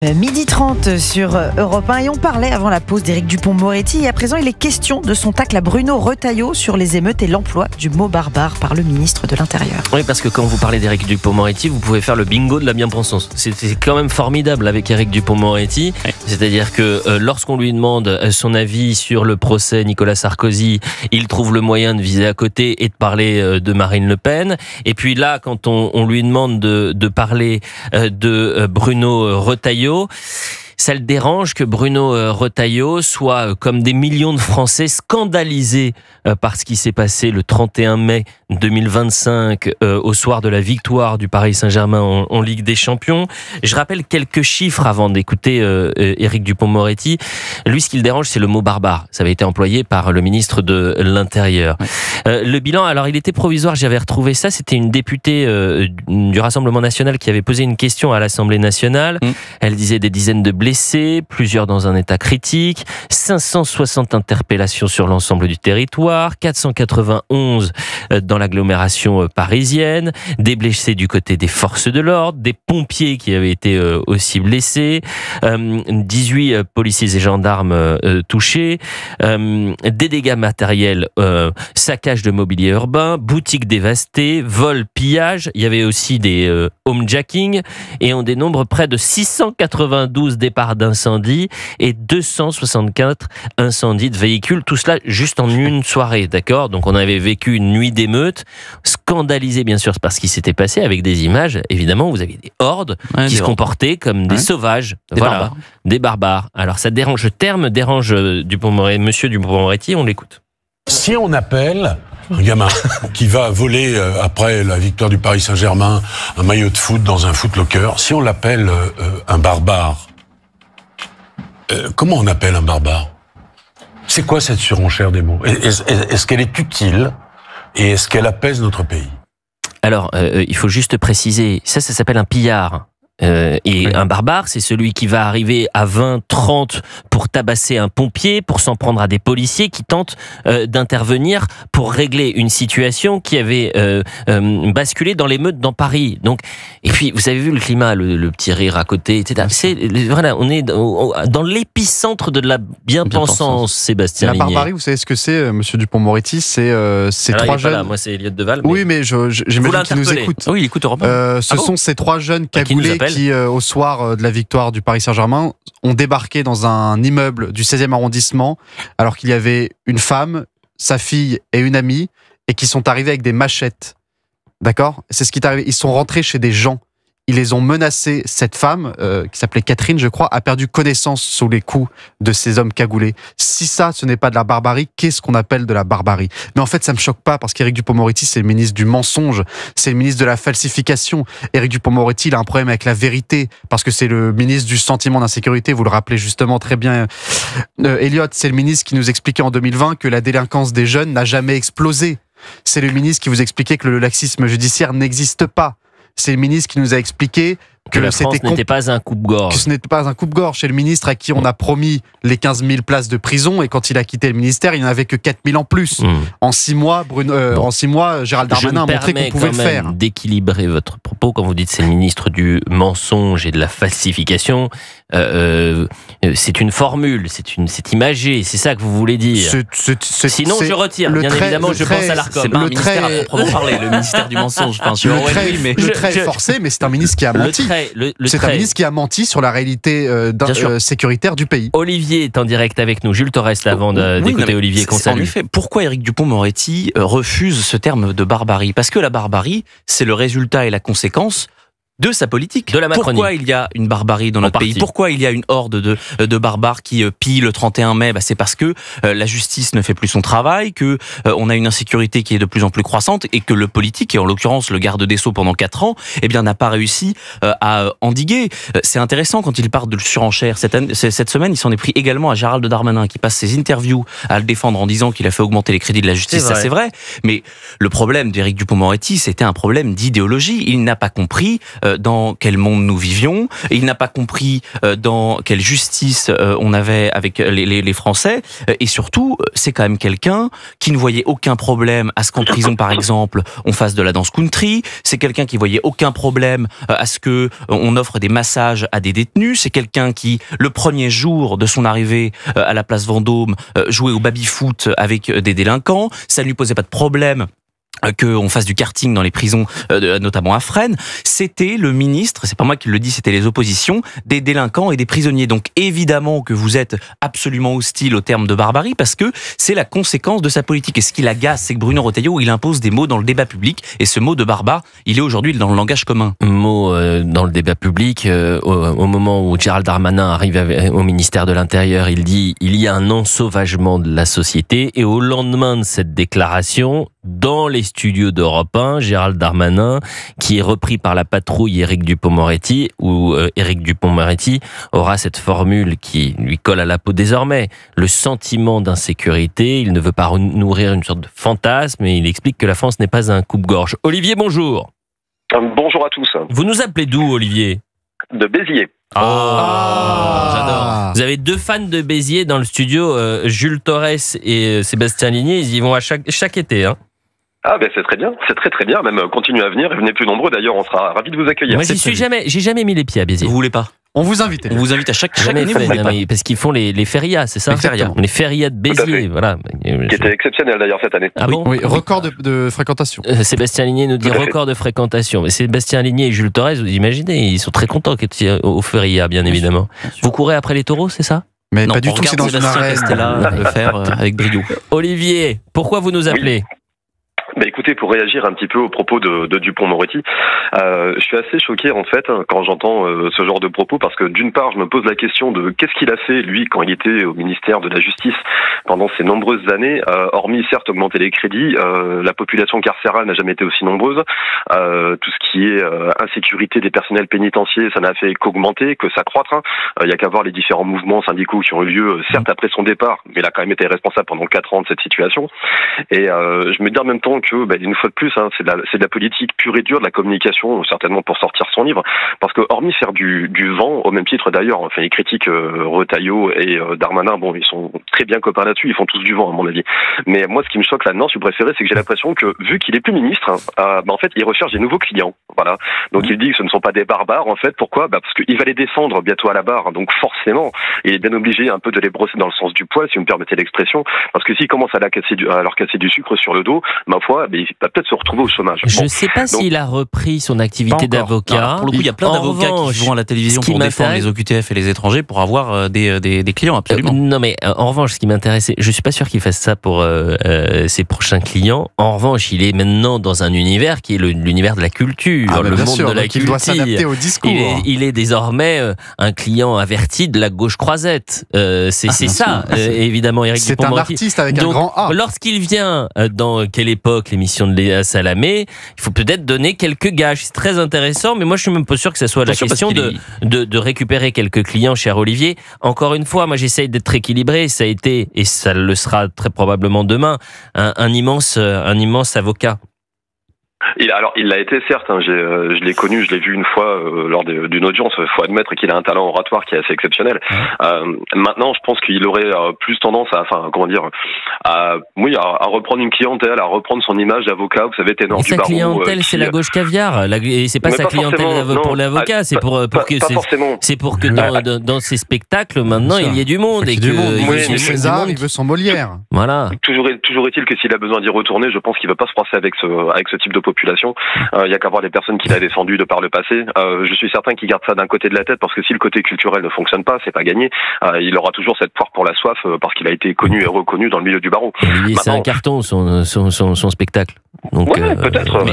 Midi 30 sur Europe 1 et on parlait avant la pause d'Éric Dupond-Moretti et à présent il est question de son tacle à Bruno Retailleau sur les émeutes et l'emploi du mot barbare par le ministre de l'Intérieur. Oui, parce que quand vous parlez d'Éric Dupond-Moretti, vous pouvez faire le bingo de la bien-pensance. C'est quand même formidable avec Éric Dupond-Moretti, c'est-à-dire que lorsqu'on lui demande son avis sur le procès Nicolas Sarkozy, il trouve le moyen de viser à côté et de parler de Marine Le Pen. Et puis là, quand on lui demande de parler de Bruno Retailleau, ça le dérange que Bruno Retailleau soit, comme des millions de Français, scandalisé par ce qui s'est passé le 31 mai 2025 au soir de la victoire du Paris Saint-Germain en Ligue des Champions. Je rappelle quelques chiffres avant d'écouter Éric Dupond-Moretti. Lui, ce qui le dérange, c'est le mot barbare. Ça avait été employé par le ministre de l'Intérieur. Le bilan, alors il était provisoire, j'avais retrouvé ça, c'était une députée du Rassemblement National qui avait posé une question à l'Assemblée Nationale. Elle disait des dizaines de blessés, plusieurs dans un état critique, 560 interpellations sur l'ensemble du territoire, 491 dans l'agglomération parisienne, des blessés du côté des forces de l'ordre, des pompiers qui avaient été aussi blessés, 18 policiers et gendarmes touchés, des dégâts matériels, saccage de mobilier urbain, boutiques dévastées, vols, pillages. Il y avait aussi des homejacking et on dénombre près de 692 départs d'incendie et 264 incendies de véhicules. Tout cela juste en une soirée, d'accord ? Donc on avait vécu une nuit d'émeute, scandalisé bien sûr par ce qui s'était passé avec des images. Évidemment, vous aviez des hordes qui se comportaient comme des sauvages, barbares. Des barbares. Alors ça dérange, le terme dérange Monsieur Dupond-Moretti, on l'écoute. Si on appelle un gamin qui va voler après la victoire du Paris Saint-Germain un maillot de foot dans un footlocker, si on l'appelle un barbare, comment on appelle un barbare ? C'est quoi cette surenchère des mots ? Est-ce qu'elle est utile et est-ce qu'elle apaise notre pays ? Alors, il faut juste préciser, ça s'appelle un pillard. Un barbare, c'est celui qui va arriver à 20, 30 pour tabasser un pompier, pour s'en prendre à des policiers qui tentent d'intervenir pour régler une situation qui avait basculé dans l'émeute dans Paris. Donc, et puis, vous avez vu le climat, le petit rire à côté, etc. Voilà, on est dans l'épicentre de la bien-pensance, Sébastien Ligné. La barbarie, vous savez ce que c'est, Monsieur Dupond-Moretti ? C'est trois jeunes. Là, moi, c'est Elliott Deval. Oui, mais j'imagine qu'il nous écoute. Oui, il écoute Europe 1. Ce sont ces trois jeunes cagoulés qui, au soir de la victoire du Paris Saint-Germain, ont débarqué dans un immeuble du 16e arrondissement, alors qu'il y avait une femme, sa fille et une amie, et qui sont arrivés avec des machettes. D'accord ? C'est ce qui est arrivé. Ils sont rentrés chez des gens. Ils les ont menacés. Cette femme, qui s'appelait Catherine, je crois, a perdu connaissance sous les coups de ces hommes cagoulés. Si ça, ce n'est pas de la barbarie, qu'est-ce qu'on appelle de la barbarie ? Mais en fait, ça me choque pas, parce qu'Éric Dupond-Moretti, c'est le ministre du mensonge, c'est le ministre de la falsification. Éric Dupond-Moretti, il a un problème avec la vérité, parce que c'est le ministre du sentiment d'insécurité, vous le rappelez justement très bien. Elliott, c'est le ministre qui nous expliquait en 2020 que la délinquance des jeunes n'a jamais explosé. C'est le ministre qui vous expliquait que le laxisme judiciaire n'existe pas. C'est le ministre qui nous a expliqué que la France n'était pas un coupe-gorge. Que ce n'était pas un coupe-gorge. C'est le ministre à qui on a promis les 15 000 places de prison, et quand il a quitté le ministère, il n'y en avait que 4 000 en plus. En 6 mois, en 6 mois, Gérald Darmanin a montré qu'on pouvait le faire. D'équilibrer votre propos quand vous dites c'est le ministre du mensonge et de la falsification. C'est une formule, c'est imagé, c'est ça que vous voulez dire. Sinon, je retire. Bien évidemment, je pense à l'ARCOM. C'est pas un ministère à proprement parler, le ministère du mensonge. Enfin, le trait est forcé, mais c'est un ministre qui a menti. C'est un ministre qui a menti sur la réalité sécuritaire du pays. Olivier est en direct avec nous. Jules Torres, avant d'écouter Olivier qu'on salue. En effet, pourquoi Éric Dupond-Moretti refuse ce terme de barbarie ? Parce que la barbarie, c'est le résultat et la conséquence de sa politique. De la Macronie. Pourquoi il y a une barbarie dans notre pays ? Pourquoi il y a une horde de barbares qui pillent le 31 mai ? C'est parce que la justice ne fait plus son travail, que on a une insécurité qui est de plus en plus croissante, et que le politique, et en l'occurrence le garde des Sceaux pendant 4 ans, n'a pas réussi à endiguer. C'est intéressant quand il parle de surenchère. Cette semaine, il s'en est pris également à Gérald Darmanin, qui passe ses interviews à le défendre en disant qu'il a fait augmenter les crédits de la justice. Ça, c'est vrai. Mais le problème d'Éric Dupond-Moretti, c'était un problème d'idéologie. Il n'a pas compris dans quel monde nous vivions, et il n'a pas compris dans quelle justice on avait avec les Français, et surtout, c'est quand même quelqu'un qui ne voyait aucun problème à ce qu'en prison, par exemple, on fasse de la danse country, c'est quelqu'un qui voyait aucun problème à ce que on offre des massages à des détenus, c'est quelqu'un qui, le premier jour de son arrivée à la place Vendôme, jouait au baby-foot avec des délinquants, ça ne lui posait pas de problème qu'on fasse du karting dans les prisons, notamment à Fresnes. C'était le ministre, c'est pas moi qui le dis, c'était les oppositions, des délinquants et des prisonniers. Donc évidemment que vous êtes absolument hostile au terme de barbarie, parce que c'est la conséquence de sa politique. Et ce qui l'agace, c'est que Bruno Retailleau, il impose des mots dans le débat public, et ce mot de barbare, il est aujourd'hui dans le langage commun. Mot dans le débat public, au moment où Gérald Darmanin arrive au ministère de l'Intérieur, il dit « il y a un ensauvagement de la société », et au lendemain de cette déclaration, dans les studios d'Europe 1, Gérald Darmanin, qui est repris par la patrouille Éric Dupond-Moretti, où Éric Dupond-Moretti aura cette formule qui lui colle à la peau désormais. Le sentiment d'insécurité, il ne veut pas nourrir une sorte de fantasme, et il explique que la France n'est pas un coupe-gorge. Olivier, bonjour. Bonjour à tous. Vous nous appelez d'où, Olivier ? De Béziers. J'adore. Vous avez deux fans de Béziers dans le studio, Jules Torres et Sébastien Ligné, ils y vont à chaque été, hein. Ah ben c'est très bien, c'est très très bien, même continuez à venir et venez plus nombreux d'ailleurs, on sera ravis de vous accueillir. Moi j'ai jamais mis les pieds à Béziers. Vous voulez pas ? On vous invite. On vous invite à chaque année, vous voulez pas ? Parce qu'ils font les férias, c'est ça ? Les férias de Béziers, voilà. Qui était exceptionnel d'ailleurs cette année. Ah bon ? Oui, record de fréquentation. Sébastien Ligné nous dit record de fréquentation. Mais Sébastien Ligné et Jules Torres, vous imaginez, ils sont très contents aux férias, bien évidemment. Vous courez après les taureaux, c'est ça ? Mais non, pas du tout, c'est dans une arène. Là, le faire avec brio. Olivier, pourquoi vous nous appelez ? Bah écoutez, pour réagir un petit peu aux propos de Dupond-Moretti, je suis assez choqué en fait quand j'entends ce genre de propos, parce que d'une part, je me pose la question de qu'est-ce qu'il a fait lui quand il était au ministère de la Justice pendant ces nombreuses années, hormis certes augmenter les crédits, la population carcérale n'a jamais été aussi nombreuse, tout ce qui est insécurité des personnels pénitentiaires, ça n'a fait qu'augmenter, que s'accroître, hein. Il y a qu'à voir les différents mouvements syndicaux qui ont eu lieu, certes après son départ, mais il a quand même été responsable pendant 4 ans de cette situation. Et je me dis en même temps que, une fois de plus, hein, c'est de la politique pure et dure, de la communication, certainement pour sortir son livre, parce que hormis faire du vent, au même titre d'ailleurs, enfin les critiques Retailleau et Darmanin, bon, ils sont très bien copains là-dessus, ils font tous du vent à mon avis. Mais moi, ce qui me choque là-dedans, si vous préférez, c'est que j'ai l'impression que vu qu'il est plus ministre, en fait, il recherche des nouveaux clients, voilà. Donc il dit que ce ne sont pas des barbares, en fait. Pourquoi ? Parce qu'il va les défendre bientôt à la barre, donc forcément, il est bien obligé un peu de les brosser dans le sens du poil, si vous me permettez l'expression, parce que s'il commence à leur casser du sucre sur le dos, ma foi, il va peut-être se retrouver au chômage. Je ne sais pas s'il a repris son activité d'avocat. Pour le coup, il y a plein d'avocats qui vont à la télévision pour défendre les OQTF et les étrangers pour avoir des clients, absolument. Non, mais en revanche, ce qui m'intéressait, je ne suis pas sûr qu'il fasse ça pour ses prochains clients. En revanche, il est maintenant dans un univers qui est l'univers de la culture, le monde de la culture. Il doit s'adapter au discours. Il est désormais un client averti de la gauche croisette. C'est ça, évidemment, Éric Dupond-Moretti. C'est un artiste avec un grand A. Lorsqu'il vient dans Quelle époque, l'émission de Léa Salamé, il faut peut-être donner quelques gages. C'est très intéressant, mais moi je suis même pas sûr que ça soit la question de récupérer quelques clients, cher Olivier. Encore une fois, moi j'essaye d'être équilibré. Ça a été, et ça le sera très probablement demain, un immense avocat. Il l'a été certes, hein, je l'ai connu, je l'ai vu une fois lors d'une audience, il faut admettre qu'il a un talent oratoire qui est assez exceptionnel. Maintenant, je pense qu'il aurait plus tendance à reprendre une clientèle, à reprendre son image d'avocat, vous savez, ténor du barreau. Sa clientèle, c'est la gauche caviar, et c'est pas sa clientèle pour l'avocat, c'est pour que dans ses spectacles, maintenant, il y ait du monde. César, il veut son Molière. Voilà. Toujours est-il que s'il a besoin d'y retourner, je pense qu'il ne va pas se froisser avec ce type de population. Il y a qu'à voir les personnes qu'il a défendues de par le passé. Je suis certain qu'il garde ça d'un côté de la tête, parce que si le côté culturel ne fonctionne pas, c'est pas gagné. Il aura toujours cette poire pour la soif, parce qu'il a été connu et reconnu dans le milieu du barreau. C'est un carton, son spectacle. Donc, peut-être.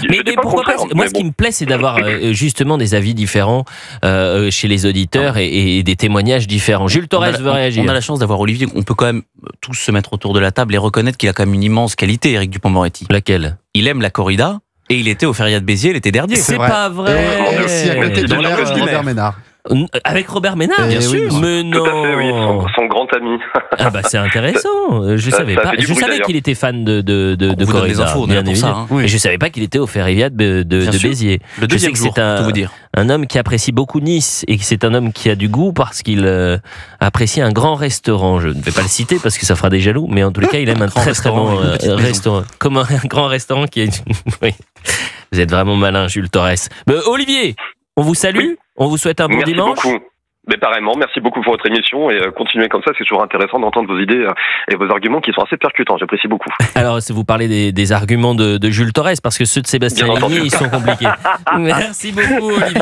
Mais pourquoi pas ? Moi, ce qui me plaît, c'est d'avoir justement des avis différents chez les auditeurs et des témoignages différents. Jules Torres veut réagir. On a la chance d'avoir Olivier. On peut quand même tous se mettre autour de la table et reconnaître qu'il a quand même une immense qualité, Éric Dupond-Moretti. Laquelle ? Il aime la corrida et il était au Feria de Béziers l'été dernier. C'est pas vrai. Et aussi à côté de l'air Robert Ménard. Avec Robert Ménard, bien sûr. Oui, mais non. Tout à fait, oui, son grand ami. Ah bah c'est intéressant. Je savais pas. Je savais qu'il était fan de Corrida, bien évidemment. Mais je savais pas qu'il était au Ferriviat de Béziers. Le deuxième jour, c'est vous dire. Un homme qui apprécie beaucoup Nice et que c'est un homme qui a du goût parce qu'il apprécie un grand restaurant. Je ne vais pas le citer parce que ça fera des jaloux, mais en tous les cas, il aime un très très bon restaurant. Comme un grand restaurant qui est. Oui. Vous êtes vraiment malin, Jules Torres. Olivier, on vous salue. Oui. On vous souhaite un bon dimanche. Merci beaucoup. Mais pareillement, merci beaucoup pour votre émission et continuez comme ça, c'est toujours intéressant d'entendre vos idées et vos arguments qui sont assez percutants, j'apprécie beaucoup. Alors, si vous parlez des arguments de Jules Torres, parce que ceux de Sébastien Ligny, ils sont compliqués. Merci beaucoup, Olivier.